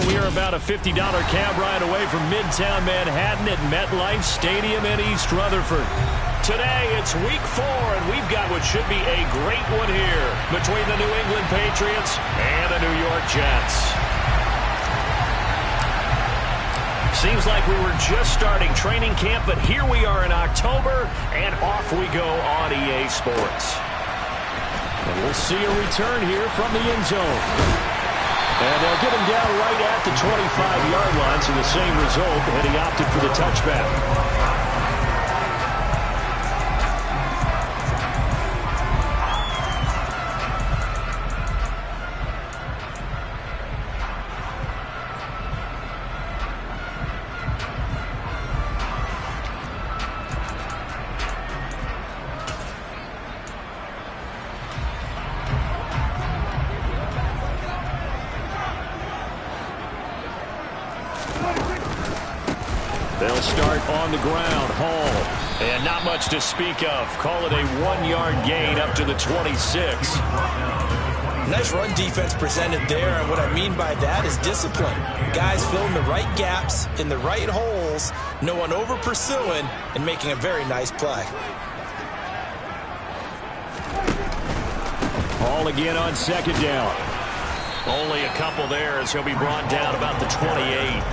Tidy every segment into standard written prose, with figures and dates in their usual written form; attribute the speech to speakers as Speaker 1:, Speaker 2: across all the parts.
Speaker 1: We are about a $50 cab ride away from Midtown Manhattan at MetLife Stadium in East Rutherford. Today, it's week 4, and we've got what should be a great one here between the New England Patriots and the New York Jets. Seems like we were just starting training camp, but here we are in October, and off we go on EA Sports. And we'll see a return here from the end zone. And they'll get him down right at the 25-yard line, so the same result, and he opted for the touchback. They'll start on the ground. Hall. And not much to speak of. Call it a 1-yard gain up to the 26.
Speaker 2: Nice run defense presented there, and what I mean by that is discipline. Guys filling the right gaps in the right holes, no one over pursuing, and making a very nice play.
Speaker 1: Hall again on second down. Only a couple there as he'll be brought down about the 28.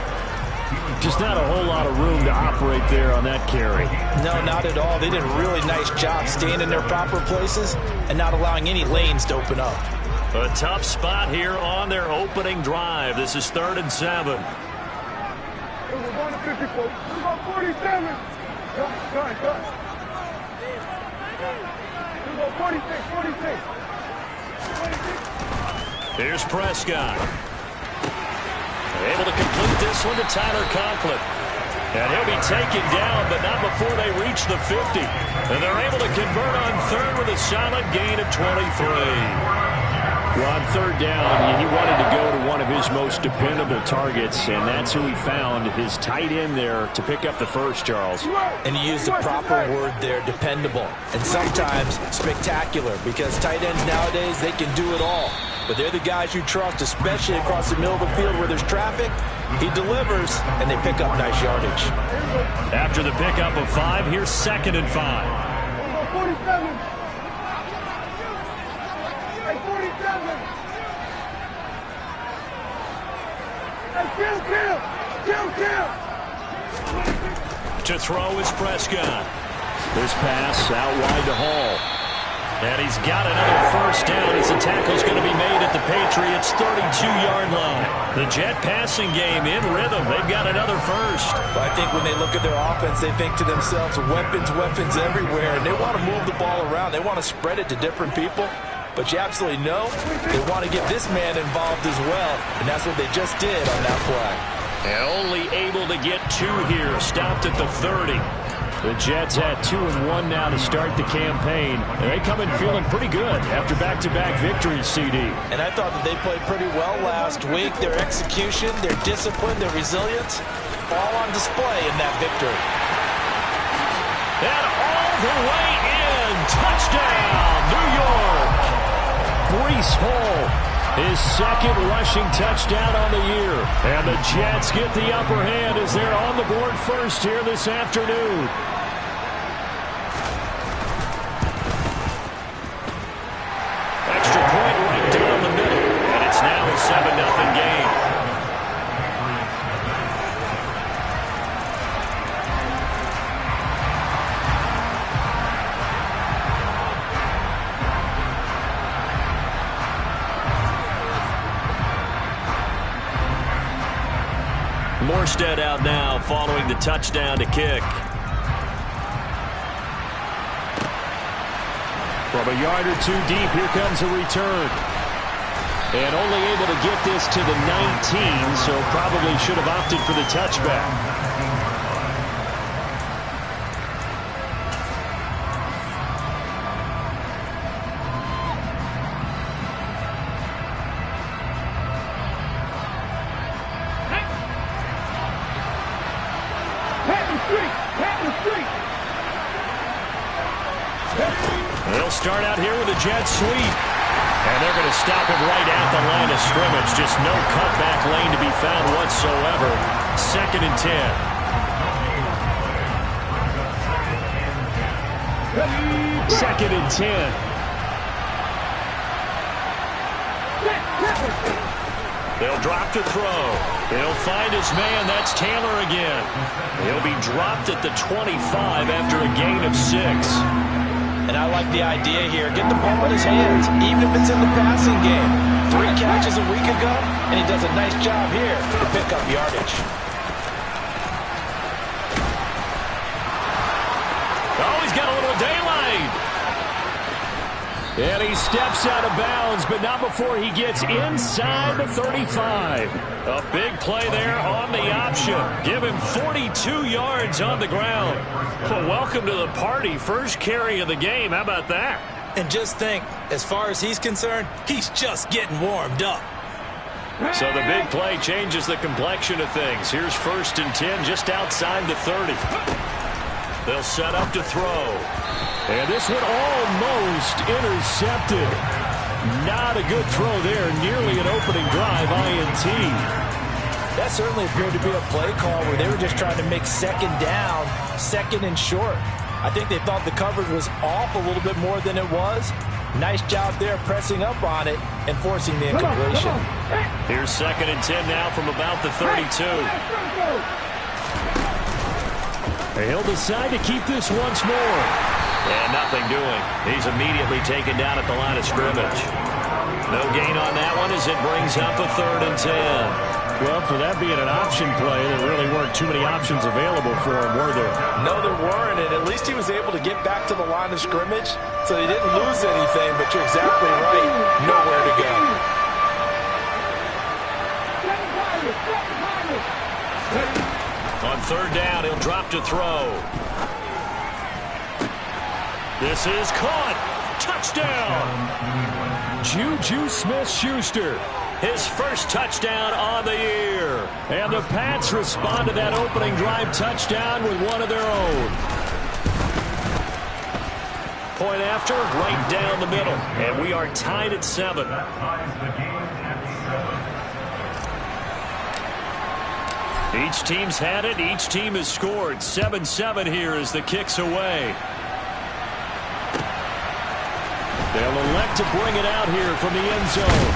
Speaker 1: Just not a whole lot of room to operate there on that carry.
Speaker 2: No, not at all. They did a really nice job staying in their proper places and not allowing any lanes to open up.
Speaker 1: A tough spot here on their opening drive. This is 3rd and 7.
Speaker 3: We're going to 54. We're going 47. Cut. We're going 46.
Speaker 1: Here's Prescott. Able to complete this one to Tyler Conklin. And he'll be taken down, but not before they reach the 50. And they're able to convert on 3rd with a solid gain of 23. Well, on 3rd down, he wanted to go to one of his most dependable targets, and that's who he found, his tight end there, to pick up the first, Charles.
Speaker 2: And he used the proper word there, dependable. And sometimes spectacular, because tight ends nowadays, they can do it all. But they're the guys you trust, especially across the middle of the field where there's traffic. He delivers, and they pick up nice yardage.
Speaker 1: After the pickup of 5, here's 2nd and 5.
Speaker 3: 47. Hey, 47. Hey, kill.
Speaker 1: To throw is Prescott. This pass out wide to Hall. And he's got another first down as the tackle's going to be made at the Patriots' 32-yard line. The Jet passing game in rhythm. They've got another first.
Speaker 2: Well, I think when they look at their offense, they think to themselves, weapons everywhere. And they want to move the ball around. They want to spread it to different people. But you absolutely know they want to get this man involved as well. And that's what they just did on that play.
Speaker 1: And only able to get 2 here. Stopped at the 30. The Jets had 2-1 now to start the campaign. And they come in feeling pretty good after back-to-back victories, CD.
Speaker 2: And I thought that they played pretty well last week. Their execution, their discipline, their resilience, all on display in that victory.
Speaker 1: And all the way in. Touchdown, New York. Breece Hall, his 2nd rushing touchdown on the year. And the Jets get the upper hand as they're on the board first here this afternoon. Extra point right down the middle. And it's now a 7-0 game. Morstead out now following the touchdown to kick. From a yard or 2 deep, here comes a return. And only able to get this to the 19, so probably should have opted for the touchback. They'll start out here with a jet sweep. And they're going to stop him right at the line of scrimmage. Just no cutback lane to be found whatsoever. 2nd and 10. 2nd and 10. They'll drop to throw. He'll find his man. That's Taylor again. He'll be dropped at the 25 after a gain of 6.
Speaker 2: And I like the idea here. Get the ball in his hands, even if it's in the passing game. 3 catches a week ago, and he does a nice job here to pick up yardage.
Speaker 1: Oh, he's got a little daylight. And he steps out of bounds, but not before he gets inside the 35. A big play there on the option. Give him 42 yards on the ground. Well, welcome to the party. First carry of the game. How about that?
Speaker 2: And just think, as far as he's concerned, he's just getting warmed up.
Speaker 1: So the big play changes the complexion of things. Here's 1st and 10 just outside the 30. They'll set up to throw. And this one almost intercepted. Not a good throw there. Nearly an opening drive INT.
Speaker 2: That certainly appeared to be a play call where they were just trying to make 2nd down, 2nd and short. I think they thought the coverage was off a little bit more than it was. Nice job there pressing up on it and forcing the incompletion.
Speaker 1: Here's 2nd and 10 now from about the 32. He'll decide to keep this once more. And nothing doing. He's immediately taken down at the line of scrimmage. No gain on that one as it brings up a 3rd and 10.
Speaker 4: Well, for that being an option play, there really weren't too many options available for him, were there?
Speaker 2: No, there weren't, and at least he was able to get back to the line of scrimmage, so he didn't lose anything, but you're exactly right. Nowhere to go.
Speaker 1: On 3rd down, he'll drop to throw. This is caught. Touchdown. Juju Smith-Schuster. His first touchdown on the year. And the Pats respond to that opening drive touchdown with one of their own. Point after, right down the middle. And we are tied at 7. Each team's had it. Each team has scored. 7-7 here as the kick's away. They'll elect to bring it out here from the end zone.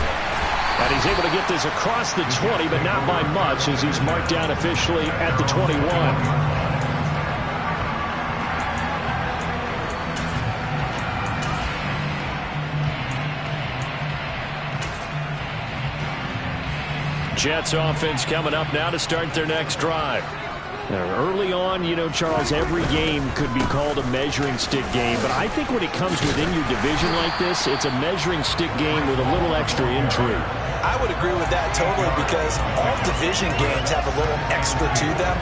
Speaker 1: And he's able to get this across the 20, but not by much as he's marked down officially at the 21. Jets offense coming up now to start their next drive. Now, early on, you know, Charles, every game could be called a measuring stick game, but I think when it comes within your division like this, it's a measuring stick game with a little extra intrigue.
Speaker 2: I would agree with that totally because all division games have a little extra to them.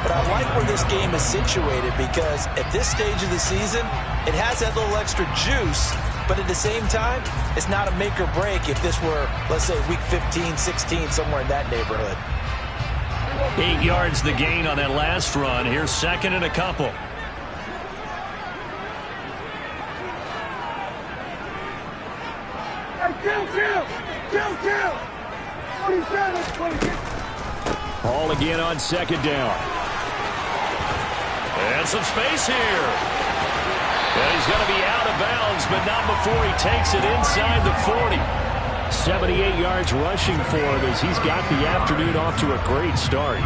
Speaker 2: But I like where this game is situated because at this stage of the season, it has that little extra juice, but at the same time, it's not a make or break if this were, let's say, week 15, 16, somewhere in that neighborhood.
Speaker 1: 8 yards the gain on that last run. Here's 2nd and a couple. Ball again on 2nd down. And some space here. And he's going to be out of bounds, but not before he takes it inside the 40. 78 yards rushing for him as he's got the afternoon off to a great start.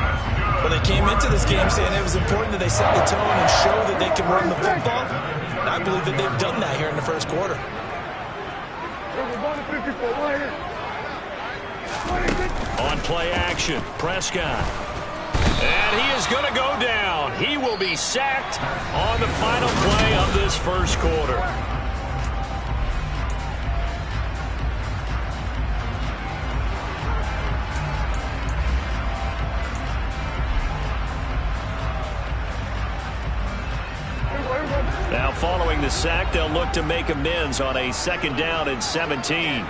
Speaker 2: Well, they came into this game saying it was important that they set the tone and show that they can run the football. And I believe that they've done that here in the first quarter.
Speaker 1: On play action, Prescott. And he is going to go down. He will be sacked on the final play of this first quarter. Now following the sack, they'll look to make amends on a 2nd down and 17.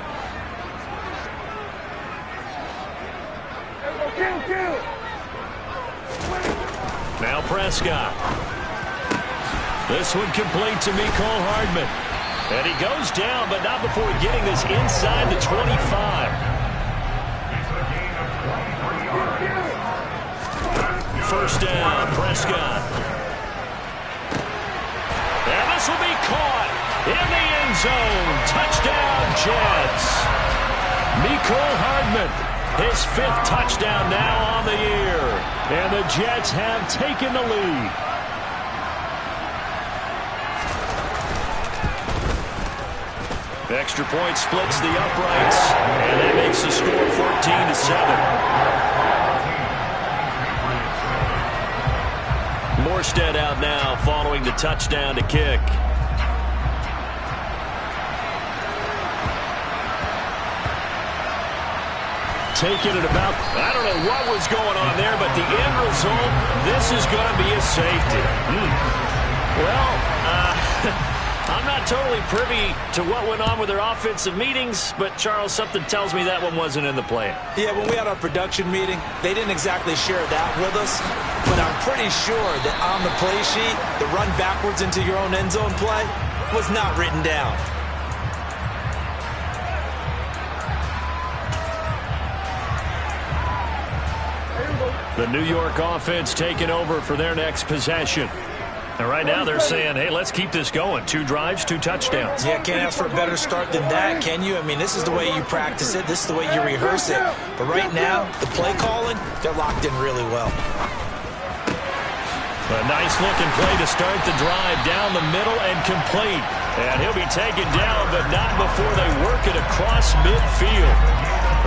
Speaker 1: Now Prescott. This one complete to Mecole Hardman. And he goes down, but not before getting this inside the 25. First down, Prescott. And this will be caught in the end zone. Touchdown, Jets. Mecole Hardman, his 5th touchdown now on the year. And the Jets have taken the lead. Extra point splits the uprights, and that makes the score 14-7. Morstead out now following the touchdown to kick. Taking it about, I don't know what was going on there, but the end result, this is going to be a safety. Well, I'm not totally privy to what went on with their offensive meetings, but, Charles, something tells me that one wasn't in the plan.
Speaker 2: Yeah, when we had our production meeting, they didn't exactly share that with us, but I'm pretty sure that on the play sheet, the run backwards into your own end zone play was not written down.
Speaker 1: The New York offense taking over for their next possession. And right now they're saying, hey, let's keep this going. 2 drives, 2 touchdowns.
Speaker 2: Yeah, can't ask for a better start than that, can you? I mean, this is the way you practice it. This is the way you rehearse it. But right now, the play calling, they're locked in really well.
Speaker 1: A nice-looking play to start the drive down the middle and complete. And he'll be taken down, but not before they work it across midfield.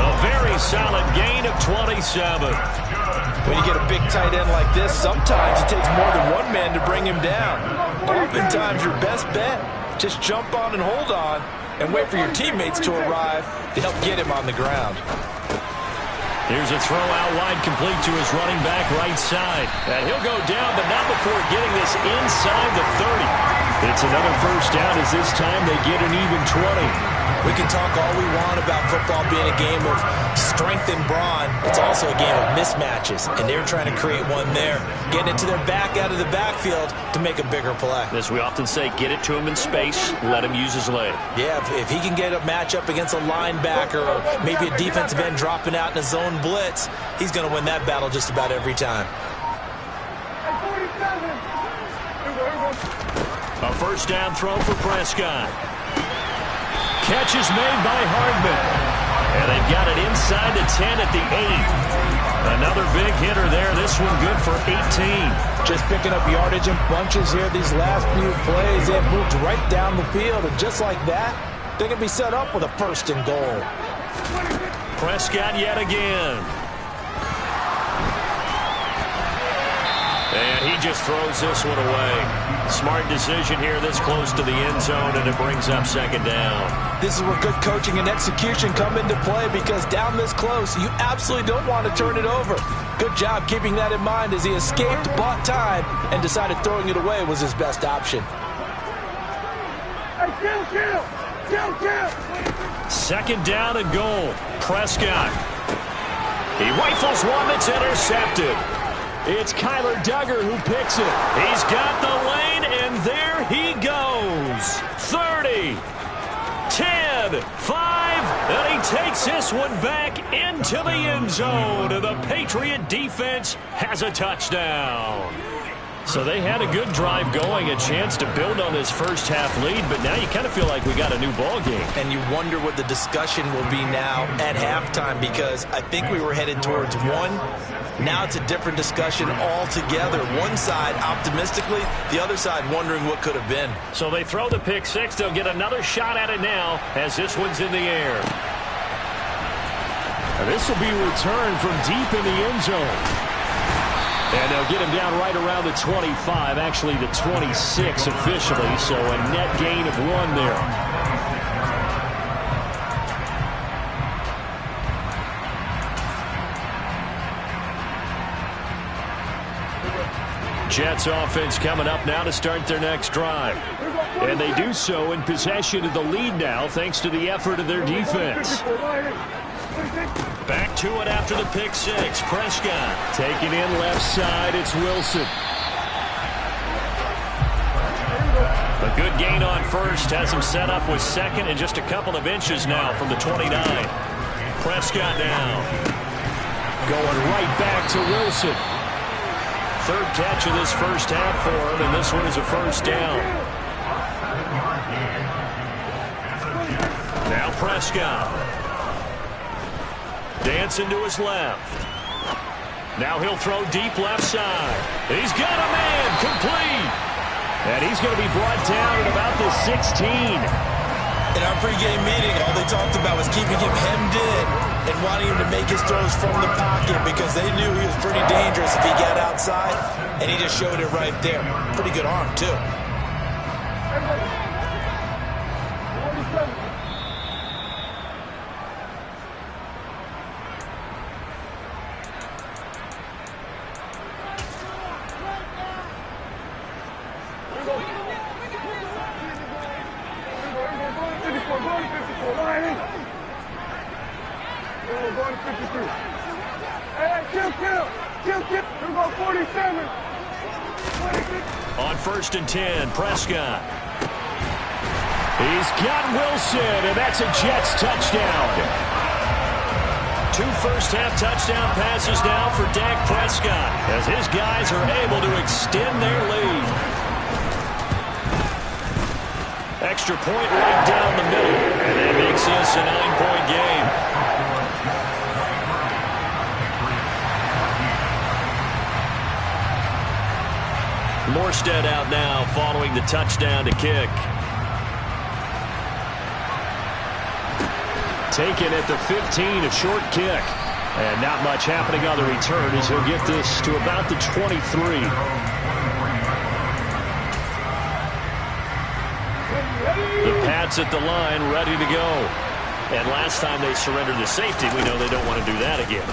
Speaker 1: A very solid gain of 27.
Speaker 2: When you get a big tight end like this, sometimes it takes more than one man to bring him down. Oftentimes, your best bet, just jump on and hold on and wait for your teammates to arrive to help get him on the ground.
Speaker 1: Here's a throw out wide, complete to his running back right side. And he'll go down, but not before getting this inside the 30. It's another first down as this time they get an even 20.
Speaker 2: We can talk all we want about football being a game of strength and brawn. It's also a game of mismatches, and they're trying to create one there. Getting it to their back out of the backfield to make a bigger play.
Speaker 1: As we often say, get it to him in space, let him use his leg.
Speaker 2: Yeah, if he can get a matchup against a linebacker or maybe a defensive end dropping out in a zone blitz, he's going to win that battle just about every time.
Speaker 1: A first down throw for Prescott. Catch is made by Hardman. And they've got it inside the 10 at the 8. Another big hitter there. This one good for 18.
Speaker 2: Just picking up yardage in bunches here. These last few plays, they've moved right down the field. And just like that, they can be set up with a first and goal.
Speaker 1: Prescott yet again. And he just throws this one away. Smart decision here this close to the end zone, and it brings up second down.
Speaker 2: This is where good coaching and execution come into play, because down this close, you absolutely don't want to turn it over. Good job keeping that in mind as he escaped, bought time, and decided throwing it away was his best option.
Speaker 1: Second down and goal. Prescott. He rifles one that's intercepted. It's Kyler Duggar who picks it. He's got the lane, and there he goes. 30, 10, 5, and he takes this one back into the end zone. And the Patriot defense has a touchdown. So they had a good drive going, a chance to build on this first half lead, but now you kind of feel like we got a new ball game.
Speaker 2: And you wonder what the discussion will be now at halftime, because I think we were headed towards one. Now it's a different discussion altogether. One side optimistically, the other side wondering what could have been.
Speaker 1: So they throw the pick six. They'll get another shot at it now as this one's in the air.
Speaker 4: And this will be returned from deep in the end zone.
Speaker 1: And they'll get him down right around the 25, actually the 26 officially, so a net gain of 1 there. Jets offense coming up now to start their next drive. And they do so in possession of the lead now, thanks to the effort of their defense. Back to it after the pick six. Prescott taking in left side. It's Wilson. The Good gain on first. Has him set up with second and just a couple of inches now from the 29. Prescott now.
Speaker 4: Going right back to Wilson.
Speaker 1: Third catch of this first half for him, and this one is a first down. Now Prescott. Dancing to his left. Now he'll throw deep left side. He's got a man, complete.
Speaker 4: And he's going to be brought down at about the 16.
Speaker 2: In our pregame meeting, all they talked about was keeping him hemmed in and wanting him to make his throws from the pocket because they knew he was pretty dangerous if he got outside, and he just showed it right there. Pretty good arm, too.
Speaker 1: On 1st and 10, Prescott.
Speaker 4: He's got Wilson, and that's a Jets touchdown.
Speaker 1: 2 first-half touchdown passes now for Dak Prescott as his guys are able to extend their lead. Extra point right down the middle, and that makes this a 9-point game. Morstead out now following the touchdown to kick.
Speaker 4: Taken at the 15, a short kick. And not much happening on the return as he'll get this to about the 23.
Speaker 1: The Pats at the line, ready to go. And last time they surrendered the safety, we know they don't want to do that again.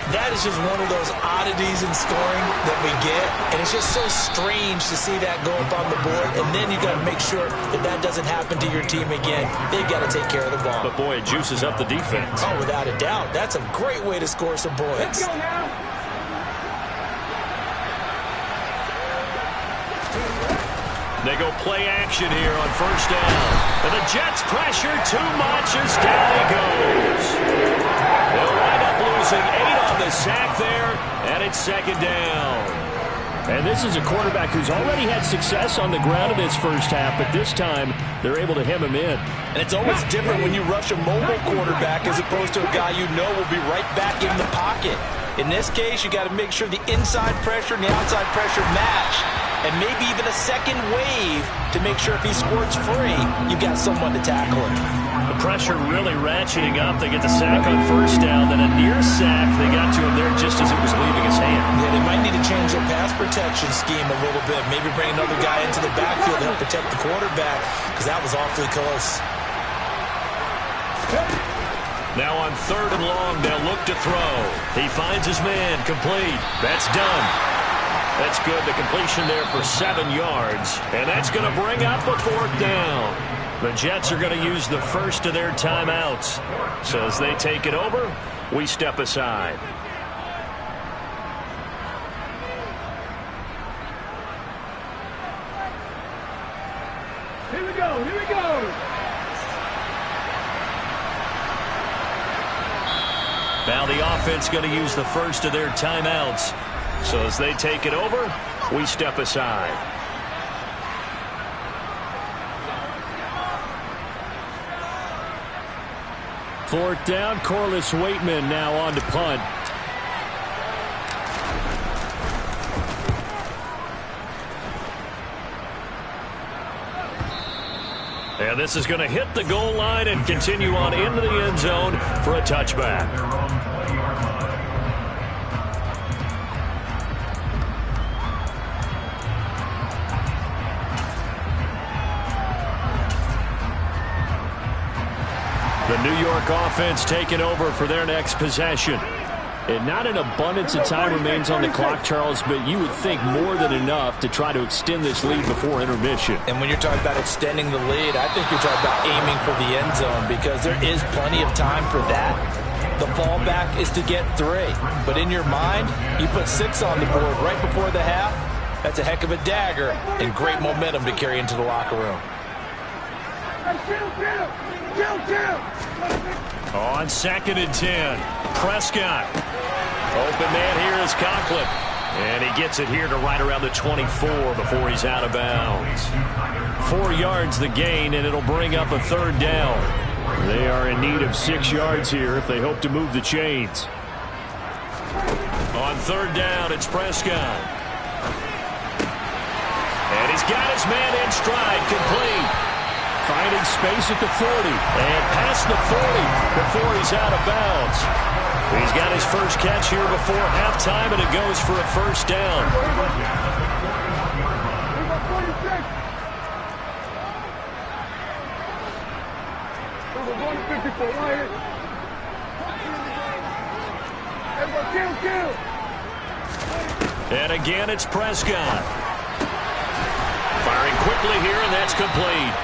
Speaker 2: That is just one of those oddities in scoring that we get, and it's just so strange to see that go up on the board, and then you got to make sure that that doesn't happen to your team again. They've got to take care of the ball.
Speaker 1: But boy, it juices up the defense.
Speaker 2: Oh, without a doubt. That's a great way to score some points.
Speaker 3: Let's go now.
Speaker 1: They go play action here on 1st down. And the Jets pressure too much as down he goes. They'll wind up losing 8 on the sack there, and it's 2nd down.
Speaker 4: And this is a quarterback who's already had success on the ground in this first half, but this time they're able to hem him in.
Speaker 2: And it's always different when you rush a mobile quarterback as opposed to a guy you know will be right back in the pocket. In this case, you got to make sure the inside pressure and the outside pressure match. And maybe even a second wave to make sure if he squirts free, you've got someone to tackle him.
Speaker 1: The pressure really ratcheting up. They get the sack on 1st down, then a near sack. They got to him there just as it was leaving his hand.
Speaker 2: Yeah, they might need to change their pass protection scheme a little bit. Maybe bring another guy into the backfield to help protect the quarterback, because that was awfully close.
Speaker 1: Now on 3rd and long, they'll look to throw. He finds his man, complete. That's done. That's good. The completion there for 7 yards. And that's going to bring up a 4th down. The Jets are going to use the first of their timeouts. So as they take it over, we step aside.
Speaker 3: Here we go. Here we go.
Speaker 1: Now the offense going to use the first of their timeouts. So as they take it over, we step aside.
Speaker 4: Fourth down, Corliss Waitman now on to punt.
Speaker 1: And this is going to hit the goal line and continue on into the end zone for a touchback. The New York offense taking over for their next possession.
Speaker 4: And not an abundance of time remains on the clock, Charles, but you would think more than enough to try to extend this lead before intermission.
Speaker 2: And when you're talking about extending the lead, I think you're talking about aiming for the end zone because there is plenty of time for that. The fallback is to get 3. But in your mind, you put 6 on the board right before the half. That's a heck of a dagger and great momentum to carry into the locker room.
Speaker 1: On 2nd and 10, Prescott. Open man here is Conklin. And he gets it here to right around the 24 before he's out of bounds. 4 yards the gain, and it'll bring up a 3rd down. They are in need of 6 yards here if they hope to move the chains. On 3rd down, it's Prescott. And he's got his man in stride, complete. Finding space at the 40. And past the 40 before he's out of bounds. He's got his first catch here before halftime, and it goes for a 1st down. And again, it's Prescott. Firing quickly here, and that's complete.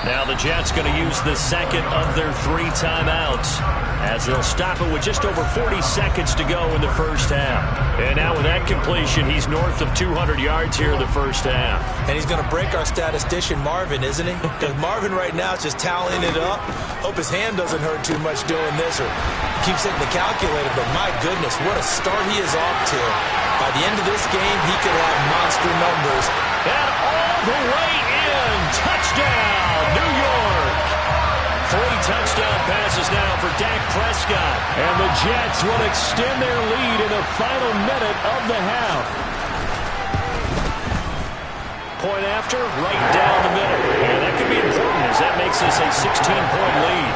Speaker 1: Now the Jets going to use the 2nd of their 3 timeouts as they'll stop it with just over 40 seconds to go in the 1st half. And now with that completion, he's north of 200 yards here in the 1st half.
Speaker 2: And he's going to break our statistician Marvin, isn't he? Because Marvin right now is just tallying it up. Hope his hand doesn't hurt too much doing this or keeps hitting the calculator. But my goodness, what a start he is off to. By the end of this game, he could have monster numbers.
Speaker 1: And all the way in. Touchdown, New York. 3 touchdown passes now for Dak Prescott.
Speaker 4: And the Jets will extend their lead in the final minute of the half.
Speaker 1: Point after, right down the middle. And that could be important as that makes this a 16-point lead.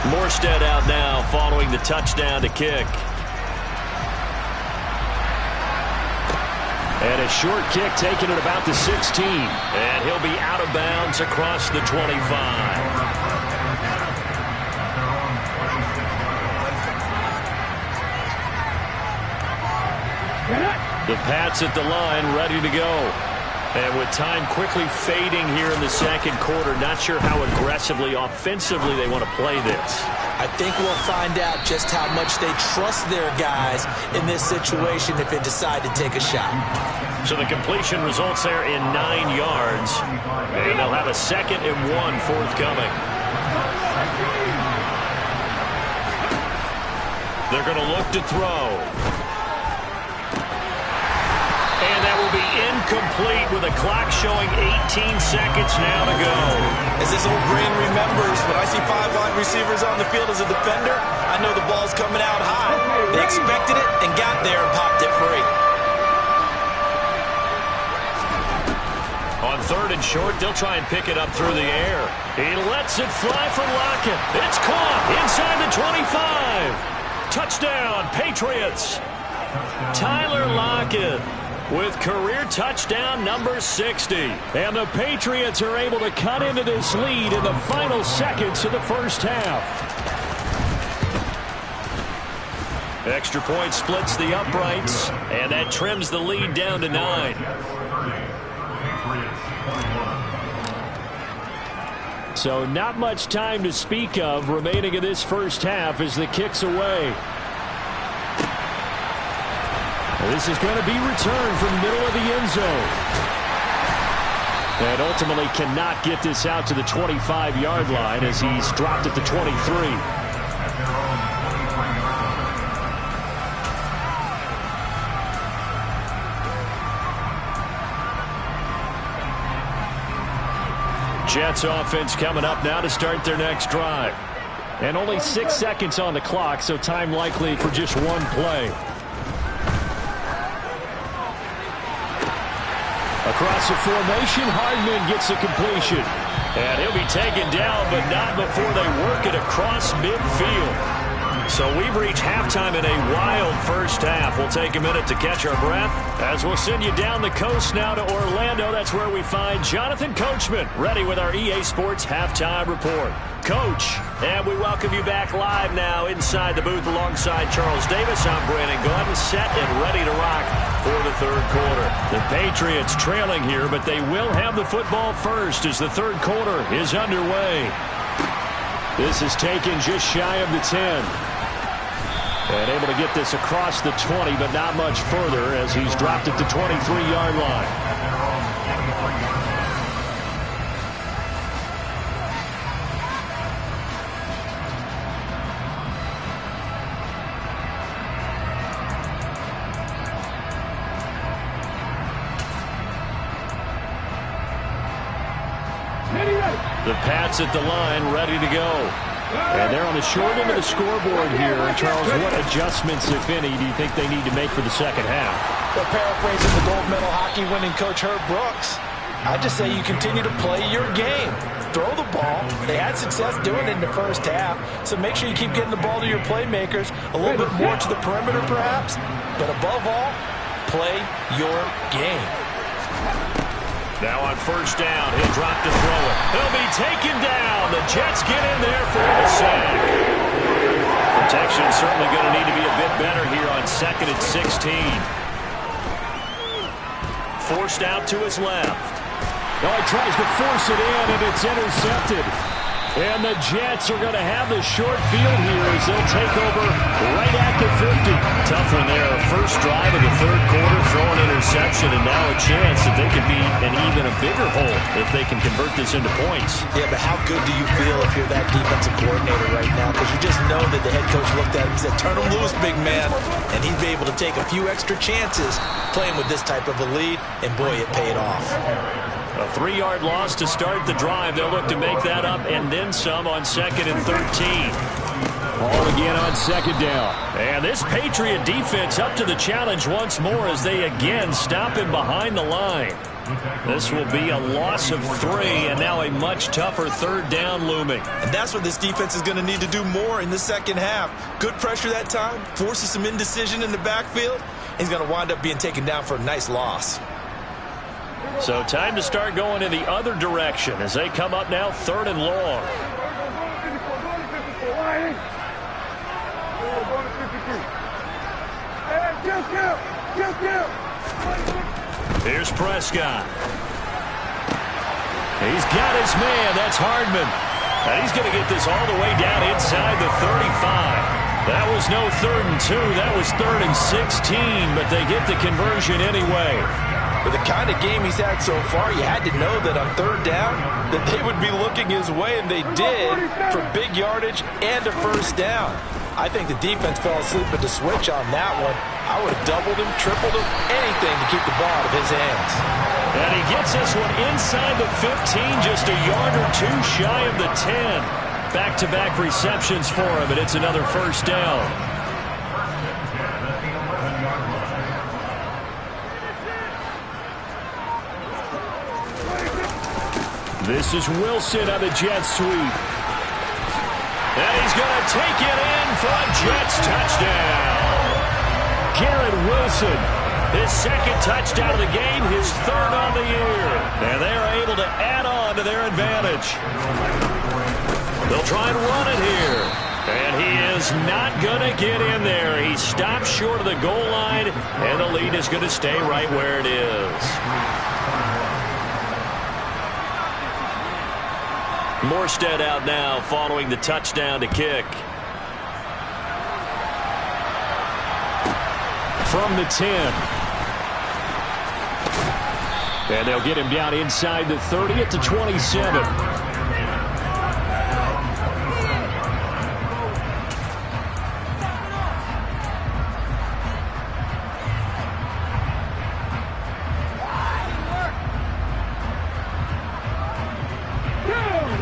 Speaker 1: Morstead out now following the touchdown to kick.
Speaker 4: And a short kick taken at about the 16.
Speaker 1: And he'll be out of bounds across the 25. The Pats at the line, ready to go. And with time quickly fading here in the 2nd quarter, not sure how aggressively, offensively they want to play this.
Speaker 2: I think we'll find out just how much they trust their guys in this situation if they decide to take a shot.
Speaker 1: So the completion results there in 9 yards. And they'll have a 2nd and 1 forthcoming. They're going to look to throw. And that will be incomplete with a clock showing 18 seconds now to go.
Speaker 2: As this old brain remembers, when I see 5 wide receivers on the field as a defender, I know the ball's coming out high. They expected it and got there and popped it free.
Speaker 1: On 3rd and short, they'll try and pick it up through the air. He lets it fly for Lockett. It's caught inside the 25. Touchdown, Patriots. Tyler Lockett with career touchdown number 60.
Speaker 4: And the Patriots are able to cut into this lead in the final seconds of the 1st half.
Speaker 1: Extra point splits the uprights, and that trims the lead down to 9.
Speaker 4: So not much time to speak of remaining in this 1st half as the kick's away. This is going to be returned from the middle of the end zone. And ultimately cannot get this out to the 25-yard line as he's dropped at the 23.
Speaker 1: Jets offense coming up now to start their next drive.
Speaker 4: And only 6 seconds on the clock, so time likely for just one play. Across the formation, Hardman gets a completion.
Speaker 1: And he'll be taken down, but not before they work it across midfield. So we've reached halftime in a wild 1st half. We'll take a minute to catch our breath as we'll send you down the coast now to Orlando. That's where we find Jonathan Coachman ready with our EA Sports Halftime Report. Coach, and we welcome you back live now inside the booth alongside Charles Davis. I'm Brandon Gordon, set and ready to rock for the 3rd quarter. The Patriots trailing here, but they will have the football first as the 3rd quarter is underway.
Speaker 4: This is taken just shy of the 10. And able to get this across the 20, but not much further as he's dropped it to 23-yard line. The Pats at the line, ready to go. And they're on the short end of the scoreboard here. Charles, what adjustments, if any, do you think they need to make for the second half?
Speaker 2: Well, paraphrasing the gold medal hockey winning coach Herb Brooks, I just say you continue to play your game. Throw the ball. They had success doing it in the first half, so make sure you keep getting the ball to your playmakers, a little bit more to the perimeter perhaps, but above all, play your game.
Speaker 1: Now on first down, he'll drop to throw it. He'll be taken down. The Jets get in there for the sack. Protection certainly going to need to be a bit better here on 2nd and 16. Forced out to his left.
Speaker 4: Oh, he tries to force it in, and it's intercepted. And the Jets are going to have the short field here as they'll take over right at the 50.
Speaker 1: Tough one there. First drive of the third quarter, throwing interception, and now a chance that they could be in even a bigger hole if they can convert this into points.
Speaker 2: Yeah, but how good do you feel if you're that defensive coordinator right now? Because you just know that the head coach looked at him and said, turn him loose, big man. And he'd be able to take a few extra chances playing with this type of a lead, and boy, it paid off.
Speaker 1: A 3-yard loss to start the drive. They'll look to make that up and then some on 2nd and 13.
Speaker 4: Ball again on 2nd down.
Speaker 1: And this Patriot defense up to the challenge once more as they again stop him behind the line. This will be a loss of 3 and now a much tougher 3rd down looming.
Speaker 2: And that's what this defense is going to need to do more in the second half. Good pressure that time, forces some indecision in the backfield. He's going to wind up being taken down for a nice loss.
Speaker 1: So time to start going in the other direction as they come up now 3rd and long. Here's Prescott. He's got his man. That's Hardman. And he's going to get this all the way down inside the 35. That was no 3rd and 2. That was 3rd and 16, but they get the conversion anyway.
Speaker 2: With the kind of game he's had so far, you had to know that on 3rd down that they would be looking his way, and they did, for big yardage and a 1st down. I think the defense fell asleep at the switch on that one. I would have doubled him, tripled him, anything to keep the ball out of his hands.
Speaker 1: And he gets this one inside the 15, just a yard or 2 shy of the 10. Back-to-back receptions for him, and it's another 1st down.
Speaker 4: This is Wilson on the jet sweep.
Speaker 1: And he's going to take it in for a Jets touchdown.
Speaker 4: Garrett Wilson.
Speaker 1: His 2nd touchdown of the game, his 3rd on the year. And they are able to add on to their advantage. They'll try and run it here. And he is not going to get in there. He stopped short of the goal line, and the lead is going to stay right where it is. Morstead out now following the touchdown to kick.
Speaker 4: From the 10. And they'll get him down inside the 30 at the 27.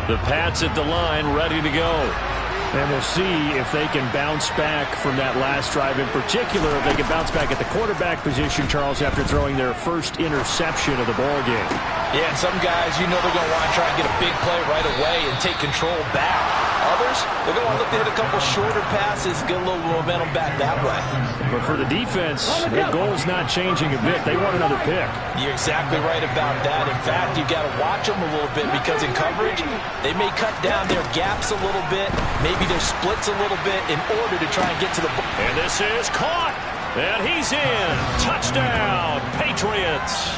Speaker 1: The Pats at the line, ready to go.
Speaker 4: And we'll see if they can bounce back from that last drive. In particular, if they can bounce back at the quarterback position, Charles, after throwing their first interception of the ball game.
Speaker 2: Yeah, and some guys, you know they're going to want to try and get a big play right away and take control back. Others, they're going to want to look to hit a couple shorter passes, get a little momentum back that way.
Speaker 4: But for the defense, their goal's not changing a bit. They want another pick.
Speaker 2: You're exactly right about that. In fact, you've got to watch them a little bit because in coverage, they may cut down their gaps a little bit, maybe their splits a little bit in order to try and get to the ball.
Speaker 1: And this is caught. And he's in. Touchdown, Patriots.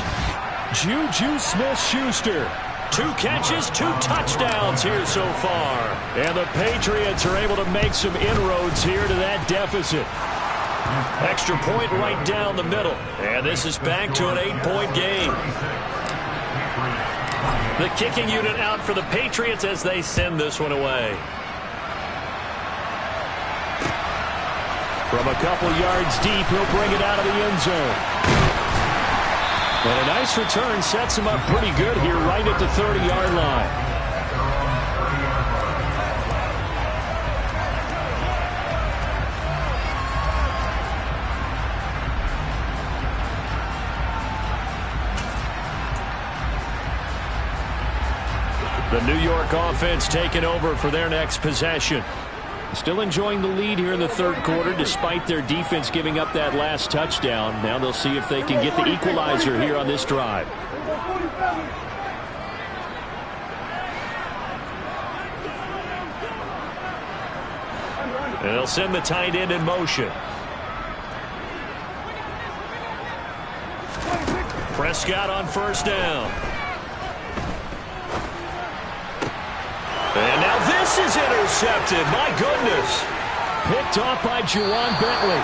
Speaker 4: Juju Smith-Schuster
Speaker 1: 2 catches, 2 touchdowns here so far.
Speaker 4: And the Patriots are able to make some inroads here to that deficit.
Speaker 1: Extra point right down the middle. And this is back to an 8-point game. The kicking unit out for the Patriots as they send this one away.
Speaker 4: From a couple yards deep, he'll bring it out of the end zone. And a nice return sets him up pretty good here right at the 30-yard line. The New York offense taking over for their next possession. Still enjoying the lead here in the third quarter despite their defense giving up that last touchdown. Now they'll see if they can get the equalizer here on this drive.
Speaker 1: And they'll send the tight end in motion. Prescott on first down. And now this is intercepted. My goodness.
Speaker 4: Picked off by Juwan Bentley.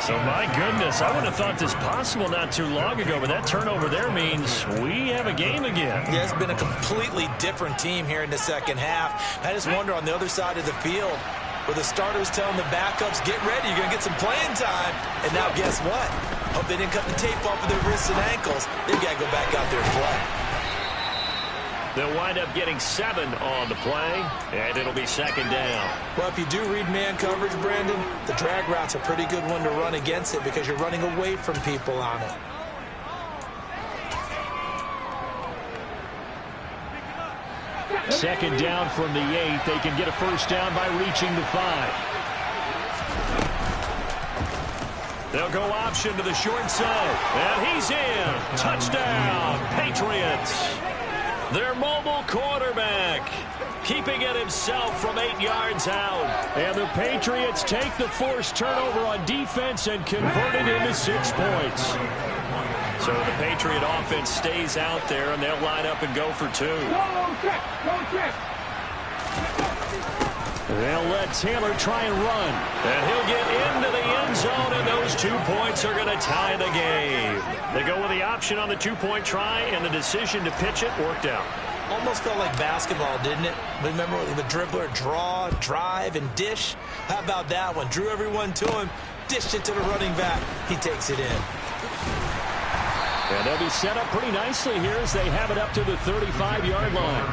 Speaker 1: So, my goodness, I would have thought this possible not too long ago, but that turnover there means we have a game again.
Speaker 2: Yeah, it's been a completely different team here in the second half. I just wonder on the other side of the field where the starters telling the backups, get ready, you're going to get some playing time. And now guess what? Hope they didn't cut the tape off of their wrists and ankles. They've got to go back out there and play.
Speaker 1: They'll wind up getting 7 on the play, and it'll be second down.
Speaker 2: Well, if you do read man coverage, Brandon, the drag route's a pretty good one to run against it because you're running away from people on it.
Speaker 4: Second down from the 8. They can get a first down by reaching the 5.
Speaker 1: They'll go option to the short side, and he's in. Touchdown, Patriots. Their mobile quarterback keeping it himself from 8 yards out.
Speaker 4: And the Patriots take the forced turnover on defense and convert it into 6 points.
Speaker 1: So the Patriot offense stays out there, and they'll line up and go for 2.
Speaker 4: They'll let Taylor try and run.
Speaker 1: And he'll get into the end zone, and those 2 points are going to tie the game. They go with the option on the 2-point try, and the decision to pitch it worked out.
Speaker 2: Almost felt like basketball, didn't it? Remember the dribbler, draw, drive, and dish? How about that one? Drew everyone to him, dished it to the running back. He takes it in.
Speaker 4: And they'll be set up pretty nicely here as they have it up to the 35-yard line.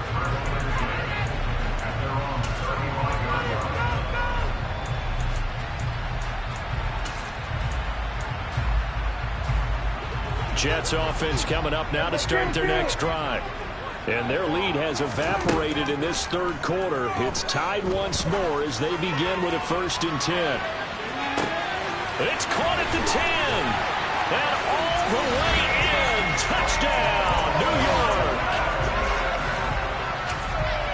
Speaker 4: Jets offense coming up now to start their next drive. And their lead has evaporated in this third quarter. It's tied once more as they begin with a 1st and 10.
Speaker 1: It's caught at the 10. And all the way in. Touchdown, New York.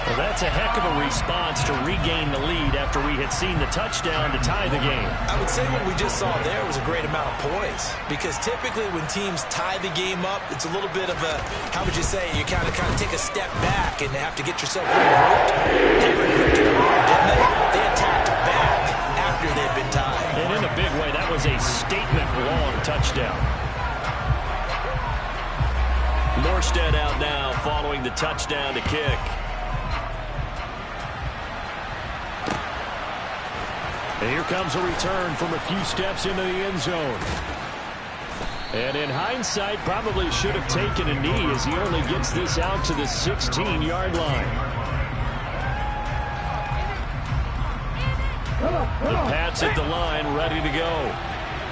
Speaker 1: Well, that's a heck of a response to regain the lead after we had seen the touchdown to tie the game.
Speaker 2: I would say what we just saw there was a great amount of poise. Because typically when teams tie the game up, it's a little bit of a, how would you say, you kind of take a step back and have to get yourself regrouped. They regrouped it hard, didn't they? They attacked back after they'd been tied.
Speaker 1: And in a big way, that was a statement-long touchdown. Morstead out now following the touchdown to kick.
Speaker 4: And here comes a return from a few steps into the end zone. And in hindsight, probably should have taken a knee as he only gets this out to the 16-yard line. The Pats at the line, ready to go.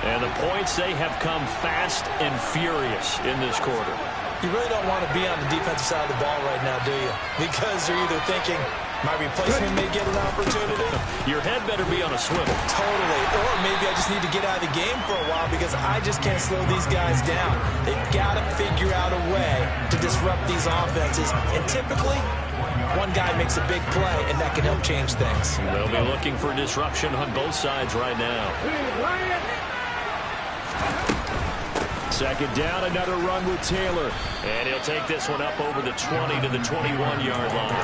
Speaker 4: And the points, they have come fast and furious in this quarter.
Speaker 2: You really don't want to be on the defensive side of the ball right now, do you? Because you're either thinking, my replacement may get an opportunity.
Speaker 1: Your head better be on a swivel.
Speaker 2: Totally. Or maybe I just need to get out of the game for a while because I just can't slow these guys down. They've got to figure out a way to disrupt these offenses. And typically, one guy makes a big play, and that can help change things.
Speaker 1: They'll be looking for disruption on both sides right now.
Speaker 4: Second down, another run with Taylor.
Speaker 1: And he'll take this one up over the 20 to the 21-yard line.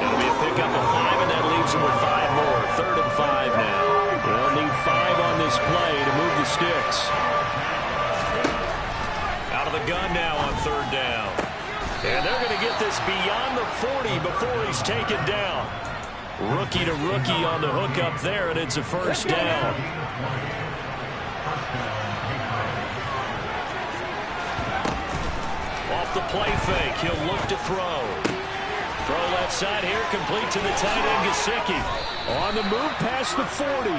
Speaker 1: It'll be a pickup of 5, and that leaves him with 5 more. 3rd and 5 now.
Speaker 4: They'll need 5 on this play to move the sticks.
Speaker 1: Out of the gun now on 3rd down. And they're going to get this beyond the 40 before he's taken down. Rookie to rookie on the hook up there, and it's a 1st down. Off the play fake, he'll look to throw. Throw left side here, complete to the tight end, Gesicki.
Speaker 4: On the move past the 40.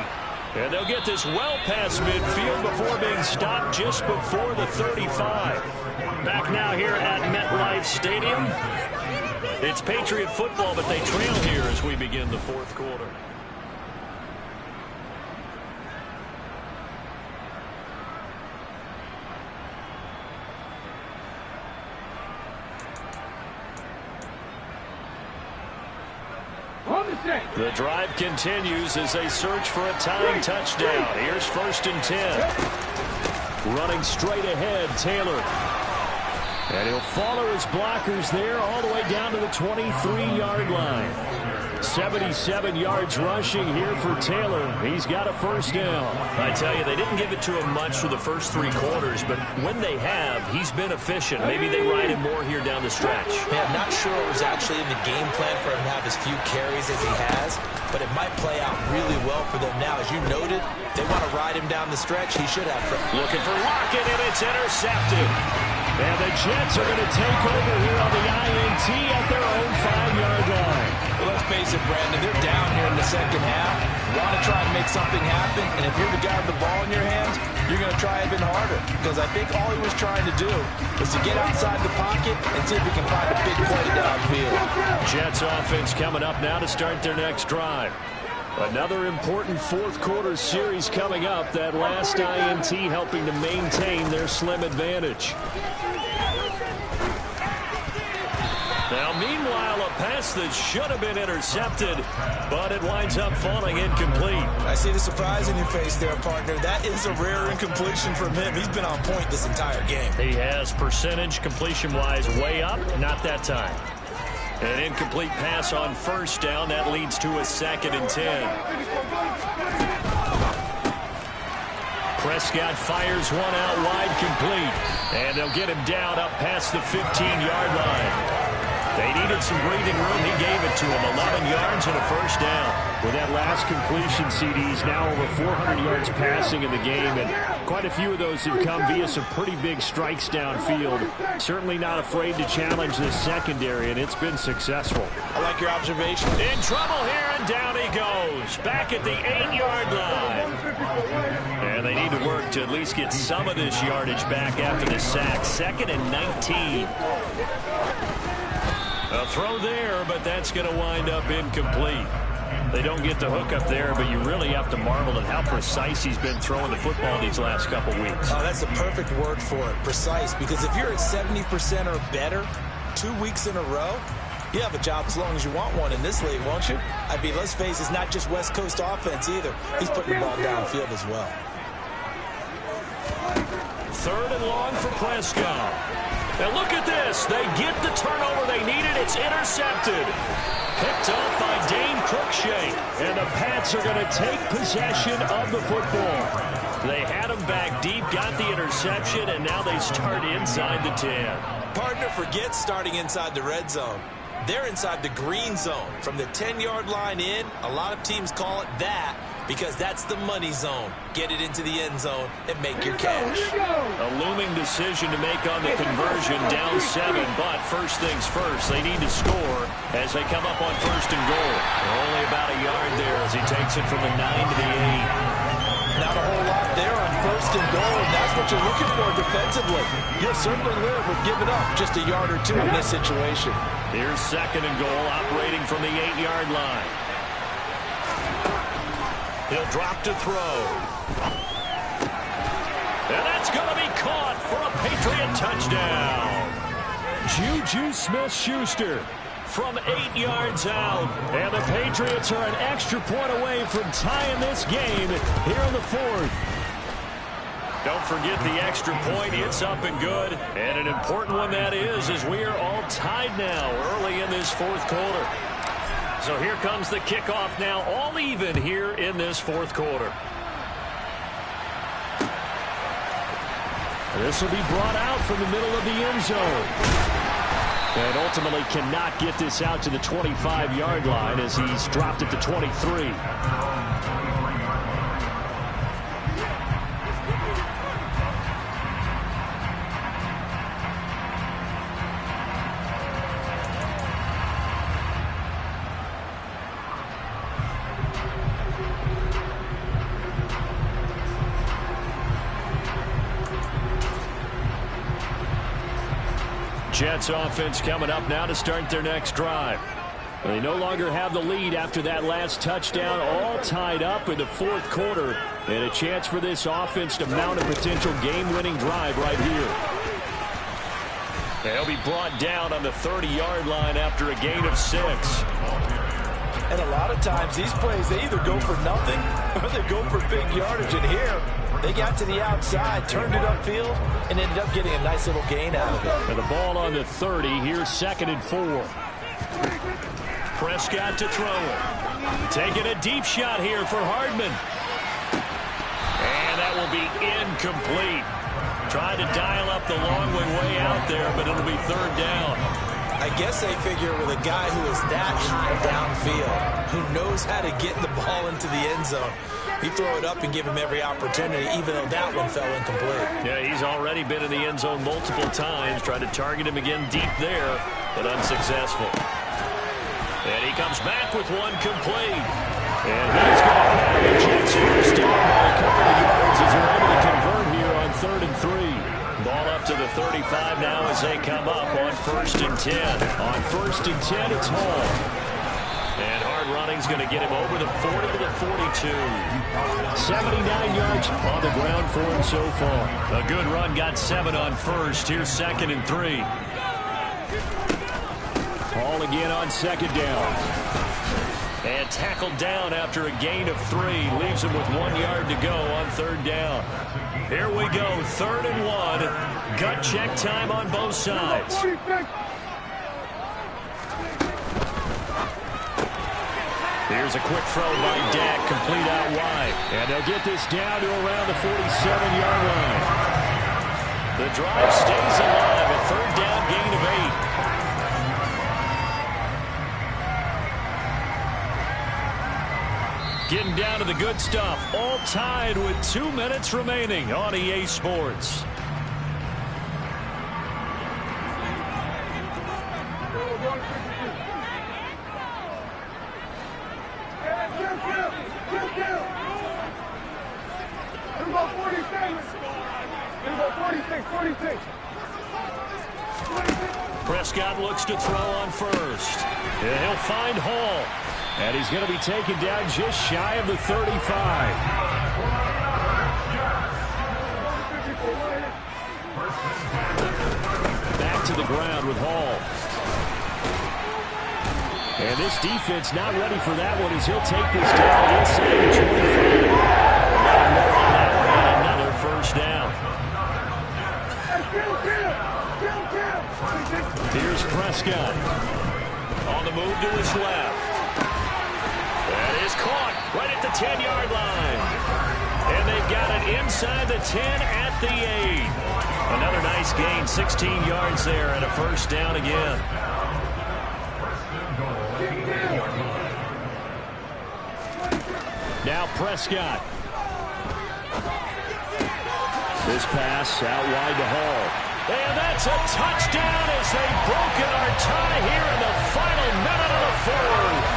Speaker 1: And they'll get this well past midfield before being stopped just before the 35. Back now here at MetLife Stadium. It's Patriot football, but they trail here as we begin the 4th quarter. The drive continues as they search for a tying touchdown. Here's 1st and 10.
Speaker 4: Running straight ahead, Taylor. And he'll follow his blockers there all the way down to the 23-yard line. 77 yards rushing here for Taylor. He's got a 1st down.
Speaker 1: I tell you, they didn't give it to him much for the first 3 quarters, but when they have, he's been efficient. Maybe they ride him more here down the stretch.
Speaker 2: Yeah, I'm not sure it was actually in the game plan for him to have as few carries as he has, but it might play out really well for them now. As you noted, they want to ride him down the stretch. He should have.
Speaker 1: Looking for Lockett, and it's intercepted.
Speaker 4: And the Jets are going to take over here on the INT at their own 5-yard line.
Speaker 2: Well, let's face it, Brandon, they're down here in the second half. Want to try and make something happen, and if you're the guy with the ball in your hands, you're going to try even harder. Because I think all he was trying to do was to get outside the pocket and see if he can find a big play downfield.
Speaker 4: Jets offense coming up now to start their next drive. Another important 4th quarter series coming up. That last INT helping to maintain their slim advantage.
Speaker 1: Now, meanwhile, a pass that should have been intercepted, but it winds up falling incomplete.
Speaker 2: I see the surprise in your face there, partner. That is a rare incompletion from him. He's been on point this entire game.
Speaker 1: He has percentage completion-wise way up, not that time. An incomplete pass on 1st down. That leads to a 2nd and 10. Prescott fires one out wide, complete. And they'll get him down up past the 15-yard line. They needed some breathing room. He gave it to him. 11 yards and a 1st down.
Speaker 4: With that last completion, CDs now over 400 yards passing in the game, and quite a few of those have come via some pretty big strikes downfield. Certainly not afraid to challenge this secondary, and it's been successful.
Speaker 2: I like your observation.
Speaker 1: In trouble here, and down he goes. Back at the 8-yard line. And they need to work to at least get some of this yardage back after the sack. 2nd and 19. A throw there, but that's going to wind up incomplete. They don't get the hook up there, but you really have to marvel at how precise he's been throwing the football these last couple weeks.
Speaker 2: Oh, that's the perfect word for it, precise. Because if you're at 70% or better 2 weeks in a row, you have a job as long as you want one in this league, won't you? I mean, let's face it, it's not just West Coast offense either. He's putting the ball downfield as well.
Speaker 1: 3rd and long for Prescott. And look at this. They get the turnover they needed. It's intercepted. Picked up by Dane Cruikshank.
Speaker 4: And the Pats are going to take possession of the football.
Speaker 1: They had him back deep, got the interception, and now they start inside the 10.
Speaker 2: Partner, forget starting inside the red zone. They're inside the green zone. From the 10-yard line in, a lot of teams call it that because that's the money zone. Get it into the end zone and make your cash.
Speaker 1: A looming decision to make on the conversion, down 7, but first things first, they need to score as they come up on 1st and goal. Only about a yard there as he takes it from the 9 to the 8.
Speaker 2: Not a whole lot there on 1st and goal, and that's what you're looking for defensively. You'll certainly live with giving up just a yard or 2 in this situation.
Speaker 1: Here's 2nd and goal, operating from the 8-yard line. He'll drop to throw. And that's going to be caught for a Patriot touchdown.
Speaker 4: Juju Smith-Schuster
Speaker 1: from 8 yards out.
Speaker 4: And the Patriots are an extra point away from tying this game here in the 4th.
Speaker 1: Don't forget the extra point. It's up and good. And an important one that is, as we are all tied now early in this fourth quarter. So here comes the kickoff now, all even here in this fourth quarter.
Speaker 4: This will be brought out from the middle of the end zone. And ultimately cannot get this out to the 25-yard line as he's dropped it to 23. Jets offense coming up now to start their next drive. They no longer have the lead after that last touchdown, all tied up in the fourth quarter, and a chance for this offense to mount a potential game-winning drive right here.
Speaker 1: They'll be brought down on the 30-yard line after a gain of 6.
Speaker 2: And a lot of times these plays, they either go for nothing or they go for big yardage. And here, they got to the outside, turned it upfield, and ended up getting a nice little gain out of it.
Speaker 4: And the ball on the 30. Here's 2nd and 4.
Speaker 1: Prescott to throw it. Taking a deep shot here for Hardman. And that will be incomplete. Tried to dial up the long one way out there, but it'll be 3rd down.
Speaker 2: I guess they figure with a guy who is that high downfield, who knows how to get the ball into the end zone, you throw it up and give him every opportunity, even though that one fell incomplete.
Speaker 1: Yeah, he's already been in the end zone multiple times, tried to target him again deep there, but unsuccessful. And he comes back with one complete.
Speaker 4: And he's going to have the Jets first down by a couple of yards as they're able to convert here on 3rd and 3.
Speaker 1: Ball up to the 35 now as they come up on 1st and 10.
Speaker 4: On 1st and 10, it's Hall.
Speaker 1: And hard running's going to get him over the 40 to the 42.
Speaker 4: 79 yards on the ground for him so far.
Speaker 1: A good run, got 7 on 1st. Here's 2nd and 3.
Speaker 4: Hall again on 2nd down.
Speaker 1: And tackled down after a gain of 3. Leaves him with 1 yard to go on 3rd down. Here we go, 3rd and 1. Gut check time on both sides. Here's a quick throw by Dak, complete out wide.
Speaker 4: And they'll get this down to around the 47-yard line.
Speaker 1: The drive stays alive, a 3rd down gain of 8. Getting down to the good stuff. All tied with 2 minutes remaining on EA Sports. Prescott looks to throw on 1st. And he'll find Hall.
Speaker 4: And he's going to be taken down just shy of the 35. Back to the ground with Hall. And this defense not ready for that one as he'll take this down inside the 25.
Speaker 1: And another 1st down.
Speaker 4: Here's Prescott.
Speaker 1: On the move to his left. That is caught right at the 10-yard line. And they've got it inside the 10 at the 8. Another nice gain, 16 yards there and a 1st down again.
Speaker 4: Now Prescott. This pass out wide to Hall.
Speaker 1: And that's a touchdown as they've broken our tie here in the final minute of the 4th.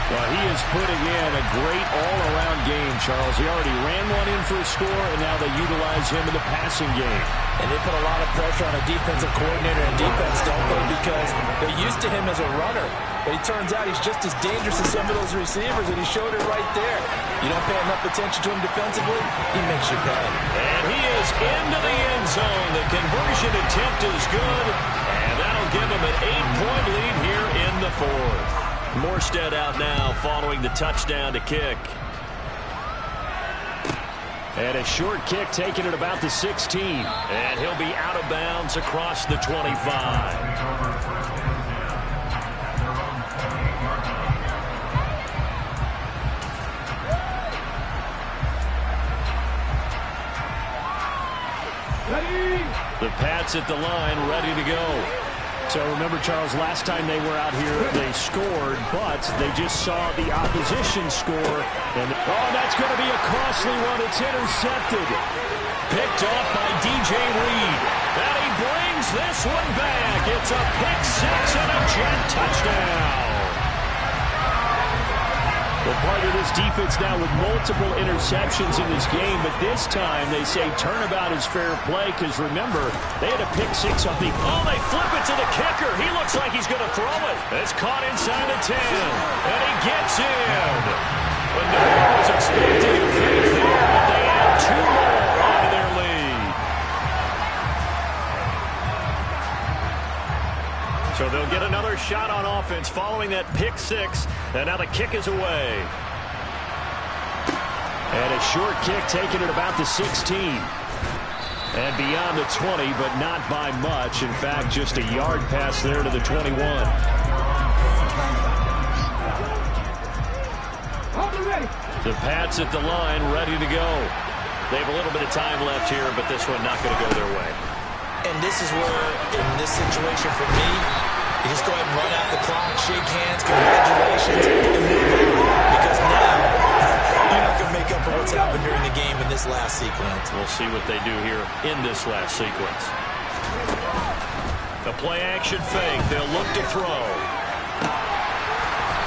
Speaker 4: Well, he is putting in a great all-around game, Charles. He already ran one in for a score, and now they utilize him in the passing game.
Speaker 2: And they put a lot of pressure on a defensive coordinator and defense, don't they? Because they're used to him as a runner. But it turns out he's just as dangerous as some of those receivers, and he showed it right there. You don't pay enough attention to him defensively, he makes you pay.
Speaker 1: And he is into the end zone. The conversion attempt is good, and that'll give him an 8-point lead here in the 4th. Morstead out now following the touchdown to kick.
Speaker 4: And a short kick taken at about the 16.
Speaker 1: And he'll be out of bounds across the 25.
Speaker 4: The Pats at the line, ready to go. So remember, Charles, last time they were out here, they scored, but they just saw the opposition score. And oh, that's going to be a costly one. It's intercepted.
Speaker 1: Picked off by DJ Reed. And he brings this one back. It's a pick six and a Jet touchdown.
Speaker 4: Well, part of this defense now with multiple interceptions in this game, but this time they say turnabout is fair play because, remember, they had a pick six on the...
Speaker 1: Oh, they flip it to the kicker. He looks like he's going to throw it. It's caught inside the 10, and he gets in. But no one was expecting a fake there, but they add two more onto their lead. So they'll get another shot on offense following that pick six, and now the kick is away.
Speaker 4: And a short kick taken at about the 16. And beyond the 20, but not by much. In fact, just a yard pass there to the 21. The Pats at the line, ready to go.
Speaker 1: They have a little bit of time left here, but this one not going to go their way.
Speaker 2: And this is where, in this situation for me, you just go ahead and run out the clock, shake hands, congratulations, and move on. Because now, you're not going to make up for what's happened during the game in this last sequence.
Speaker 1: We'll see what they do here in this last sequence. The play action fake. They'll look to throw.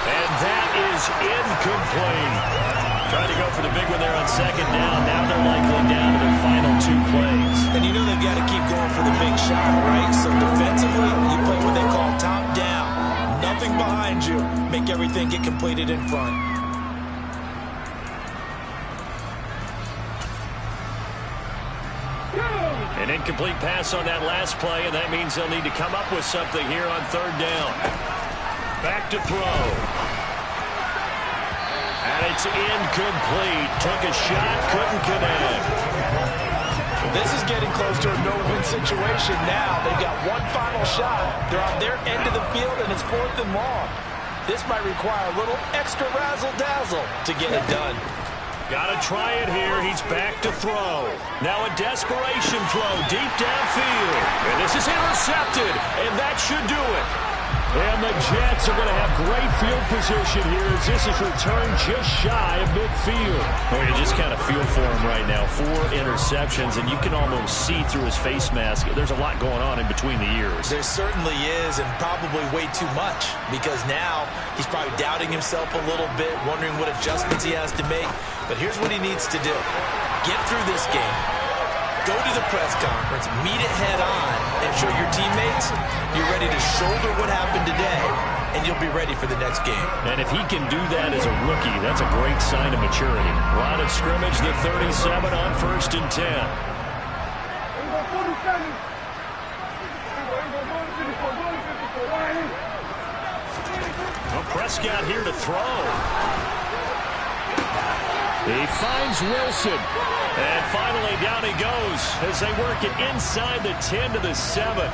Speaker 1: And that is incomplete. Trying to go for the big one there on second down. Now they're likely down to their final two plays.
Speaker 2: And you know they've got to keep going for the big shot, right? So defensively, you play what they call top down. Nothing behind you. Make everything get completed in front.
Speaker 1: An incomplete pass on that last play, and that means they'll need to come up with something here on third down. Back to throw. And it's incomplete. Took a shot, couldn't connect.
Speaker 2: This is getting close to a no-win situation now. They've got one final shot. They're on their end of the field, and it's 4th and long. This might require a little extra razzle-dazzle to get it done.
Speaker 1: Got to try it here. He's back to throw. Now a desperation throw deep downfield. And this is intercepted, and that should do it.
Speaker 4: And the Jets are going to have great field position here as this is returned just shy of midfield.
Speaker 1: Well, you just kind of feel for him right now. 4 interceptions, and you can almost see through his face mask. There's a lot going on in between the ears.
Speaker 2: There certainly is, and probably way too much, because now he's probably doubting himself a little bit, wondering what adjustments he has to make. But here's what he needs to do. Get through this game. Go to the press conference, meet it head on, and show your teammates you're ready to shoulder what happened today, and you'll be ready for the next game.
Speaker 1: And if he can do that as a rookie, that's a great sign of maturity. Line of scrimmage, the 37 on 1st and 10. Well, Prescott here to throw.
Speaker 4: He finds Wilson.
Speaker 1: And finally down he goes as they work it inside the 10 to the 7.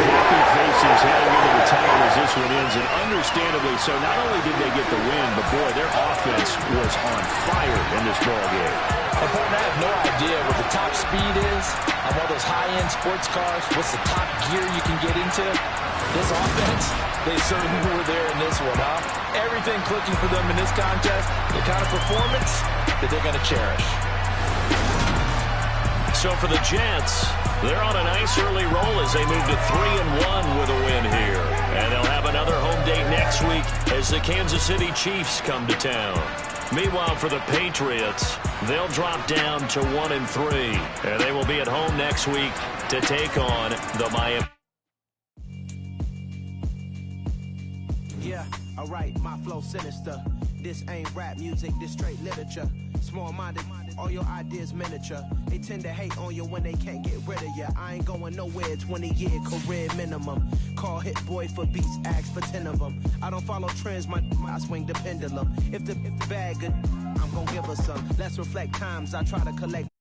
Speaker 4: Happy faces heading into the time as this one ends, and understandably so. Not only did they get the win, but boy, their offense was on fire in this ball game.
Speaker 2: And partner, I have no idea what the top speed is on one of those high-end sports cars. What's the top gear you can get into? This offense, they certainly were there in this one, huh? Everything clicking for them in this contest, the kind of performance that they're going to cherish.
Speaker 1: So for the Jets, they're on a nice early roll as they move to 3-1 with a win here. And they'll have another home date next week as the Kansas City Chiefs come to town. Meanwhile, for the Patriots, they'll drop down to 1-3. And they will be at home next week to take on the Miami.
Speaker 5: Yeah, alright, my flow sinister. This ain't rap music, this straight literature. Small-minded. All your ideas miniature. They tend to hate on you when they can't get rid of you. I ain't going nowhere, 20-year career minimum. Call Hit Boy for beats, ask for 10 of them. I don't follow trends, I swing the pendulum. If the bag good, I'm gonna give her some. Let's reflect times I try to collect.